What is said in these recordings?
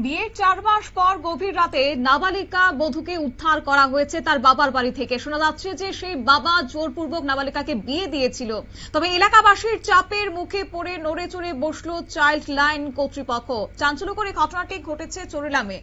বিয়ের ৪ মাস পর গভীর রাতে নাবালিকা বধূকে উদ্ধার করা হয়েছে তার বাবার বাড়ি থেকে। শোনা যাচ্ছে যে সেই বাবা জোরপূর্বক নাবালিকাকে বিয়ে দিয়েছিল। তবে এলাকাবাসীর চাপের মুখে পড়ে নড়ে চড়ে বসলো চাইল্ড লাইন কর্তৃপক্ষ। চাঞ্চল্যকর এই ঘটনাটি ঘটেছে চরিলামে।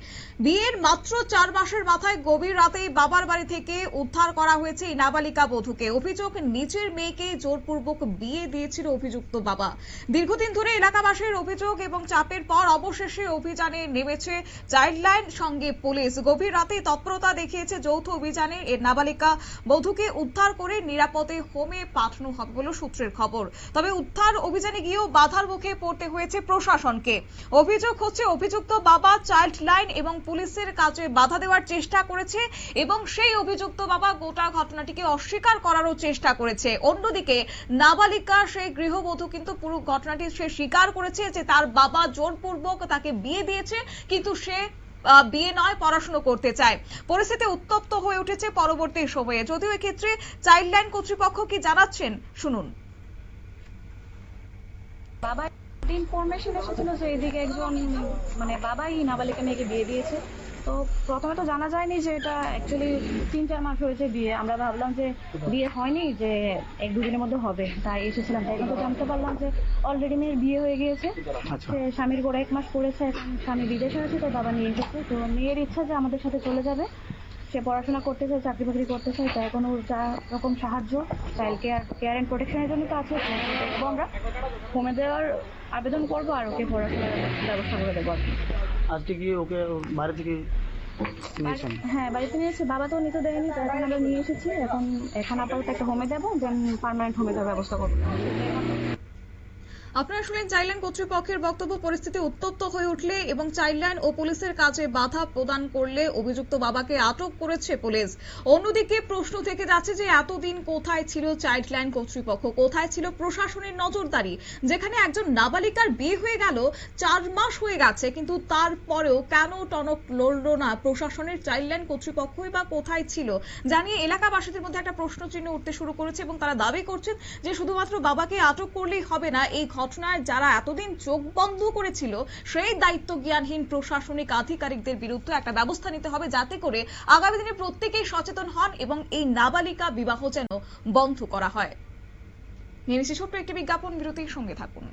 বিয়ের মাত্র ৪ মাসের মাথায় গভীর রাতেই বাবার বাড়ি থেকে উদ্ধার করা হয়েছে এই নাবালিকা বধূকে। অভিযোগ, নিজের মেয়েকে জোরপূর্বক বিয়ে দিয়েছিল অভিযুক্ত বাবা। দীর্ঘদিন ধরে এলাকাবাসীর অভিযোগ এবং চাপের পর অবশেষে অভিযানে নেমেছে চাইল্ড লাইন সঙ্গে পুলিশ। গভীর রাতে তৎপরতা দেখিয়েছে যৌথ অভিযানে এর নাবালিকা বধূকে উদ্ধার করে নিরাপদে হোমে পাঠানো হবে বলে সূত্রের খবর। তবে উদ্ধার অভিযানে গিয়েও বাধার মুখে পড়তে হয়েছে প্রশাসনকে। অভিযোগ হচ্ছে অভিযুক্ত বাবা চাইল্ড লাইন এবং পুলিশের কাজে বাধা দেওয়ার চেষ্টা করেছে এবং সেই অভিযুক্ত বাবা গোটা ঘটনাটিকে অস্বীকার করারও চেষ্টা করেছে। অন্যদিকে নাবালিকা সেই গৃহবধূ কিন্তু পুরো ঘটনাটি সে স্বীকার করেছে যে তার বাবা জোরপূর্বক তাকে বিয়ে দিয়েছে, কিন্তু সে বিয়ে নয়, পড়াশোনা করতে চায়। পরিস্থিতি উত্তপ্ত হয়ে উঠেছে পরবর্তী সময়ে। যদিও এক্ষেত্রে চাইল্ড লাইন কর্তৃপক্ষ কি জানাচ্ছেন শুনুন। বাবা ইনফরমেশন এসেছিল যে এদিকে একজন বাবাই নাবালিকা মেয়েকে বিয়ে দিয়েছে। তো প্রথমে তো জানা যায়নি যে এটা অ্যাকচুয়ালি ৩-৪ মাস হয়েছে বিয়ে। আমরা ভাবলাম যে বিয়ে হয়নি, যে ১-২ দিনের মধ্যে হবে, তাই এসেছিলাম। তাই কিন্তু জানতে পারলাম যে অলরেডি মেয়ের বিয়ে হয়ে গিয়েছে। সে স্বামীর করে ১ মাস করেছে, এখন স্বামী বিদেশে আছে, তাই বাবা নিয়ে এসেছে। তো মেয়ের ইচ্ছা যে আমাদের সাথে চলে যাবে, সে পড়াশোনা করতে চায়, চাকরি বাকরি করতে চায়। তাই এখন ওর যা রকম সাহায্য চাইল্ড কেয়ার অ্যান্ড প্রোটেকশনের জন্য তো আছে, দেখবো আমরা হোমে দেওয়ার আবেদন করবো আর ওকে পড়াশোনার ব্যবস্থা করে দেবো। আজকে কি ওকে বাড়ি থেকে নিয়েছেন? হ্যাঁ, বাড়িতে নিয়ে এসে বাবা তো নিতে দেয়নি, তো এখন আমরা নিয়ে এসেছি। এখন আপাতত একটা হোমে দেবো, দেন পার্মানেন্ট হোমে দেওয়ার ব্যবস্থা করবো। আপনারা শুনলেন চাইল্ড লাইন কর্তৃপক্ষের বক্তব্য। পরিস্থিতি উত্তপ্ত হয়ে উঠলে এবং চাইল্ড লাইন ও পুলিশের কাজে বাধা প্রদান করলে অভিযুক্ত বাবাকে আটক করেছে পুলিশ। অন্যদিকে প্রশ্ন থেকে যাচ্ছে যে এতদিন কোথায় ছিল চাইল্ড লাইন কর্তৃপক্ষ, কোথায় ছিল প্রশাসনের নজরদারি, যেখানে একজন নাবালিকার বিয়ে হয়ে গেল, ৪ মাস হয়ে গেছে, কিন্তু তারপরেও কেন টনক লড়ল না প্রশাসনের? চাইল্ড লাইন কর্তৃপক্ষই বা কোথায় ছিল জানিয়ে এলাকাবাসীদের মধ্যে একটা প্রশ্ন চিহ্ন উঠতে শুরু করেছে এবং তারা দাবি করছেন যে শুধুমাত্র বাবাকে আটক করলেই হবে না, এই ঘটনায় যারা এতদিন চোখ বন্ধ করেছিল সেই দায়িত্ব জ্ঞানহীন প্রশাসনিক আধিকারিকদের বিরুদ্ধে একটা ব্যবস্থা নিতে হবে, যাতে করে আগামী দিনে প্রত্যেকেই সচেতন হন এবং এই নাবালিকা বিবাহ যেন বন্ধ করা হয়। নিয়ে ছোট্ট একটি বিজ্ঞাপন বিরতির সঙ্গে থাকুন।